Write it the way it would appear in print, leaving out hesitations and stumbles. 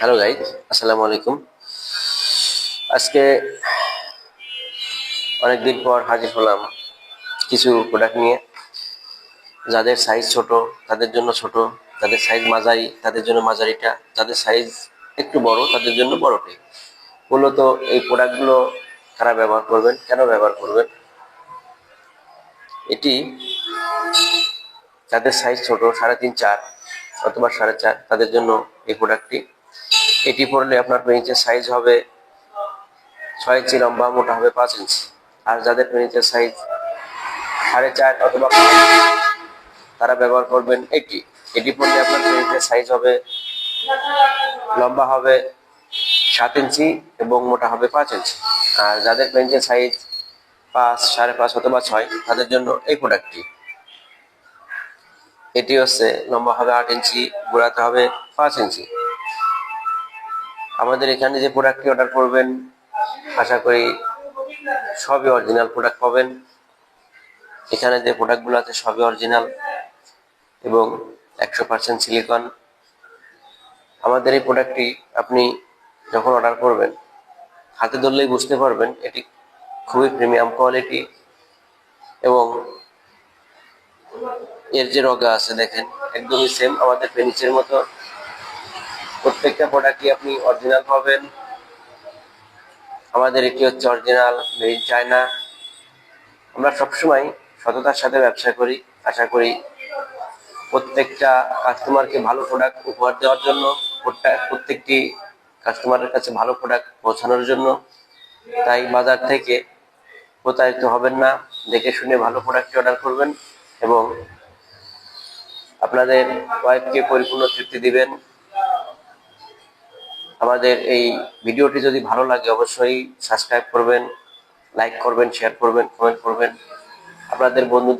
Hello guys, আসসালামু আলাইকুম। আজকে অনেকদিন পর হাজির হলাম কিছু প্রোডাক্ট নিয়ে। যাদের সাইজ ছোট তাদের জন্য ছোট, যাদের সাইজ মাঝারি তাদের জন্য মাঝারিটা, যাদের সাইজ একটু বড় তাদের জন্য বড়টাই। মূলত এই প্রোডাক্টগুলো কারা ব্যবহার করবেন, কেন ব্যবহার করবেন? এটি যাদের সাইজ ছোট 3.5-4 অথবা 4.5 তাদের জন্য এই প্রোডাক্টটি। এটি পরলে আপনার পেনিসের সাইজ হবে 6 ইঞ্চি লম্বা, মোটা হবে 5 ইঞ্চি। আর যাদের পেনিসের সাইজ 4.5 অথবা 5 তারা ব্যবহার করবেন এটি পরলে আপনার পেনিসের সাইজ হবে, লম্বা হবে 7 ইঞ্চি এবং মোটা হবে 5 ইঞ্চি। আর যাদের পেনিসের সাইজ 5, 5.5 অথবা 6 তাদের জন্য এই প্রোডাক্টটি। এটি হচ্ছে লম্বা হবে 8 ইঞ্চি, গোড়াতে হবে 5 ইঞ্চি। আমাদের এখানে যে প্রোডাক্টটি অর্ডার করবেন আশা করি সবই অরিজিনাল প্রোডাক্ট পাবেন। এখানে যে প্রোডাক্টগুলো আছে সবই অরিজিনাল এবং 100% সিলিকন। আমাদের এই প্রোডাক্টটি আপনি যখন অর্ডার করবেন হাতে ধরলেই বুঝতে পারবেন এটি খুবই প্রিমিয়াম কোয়ালিটি। এবং এর যে রগা আছে দেখেন একদমই সেম আমাদের পেনিসের মতো। প্রত্যেকটা প্রোডাক্টই আপনি অরিজিনাল পাবেন। আমাদের এটি হচ্ছে অরিজিনাল মেড ইন চায়না। আমরা সবসময় সততার সাথে ব্যবসা করি। আশা করি প্রত্যেকটা কাস্টমারকে ভালো প্রোডাক্ট উপহার দেওয়ার জন্য, প্রত্যেকটি কাস্টমারের কাছে ভালো প্রোডাক্ট পৌঁছানোর জন্য। তাই বাজার থেকে প্রতারিত হবেন না, দেখে শুনে ভালো প্রোডাক্ট অর্ডার করবেন এবং আপনাদের ওয়াইফকে পরিপূর্ণ তৃপ্তি দিবেন। আমাদের এই ভিডিওটি যদি ভালো লাগে অবশ্যই সাবস্ক্রাইব করবেন, লাইক করবেন, শেয়ার করবেন, কমেন্ট করবেন। আপনাদের বন্ধুদের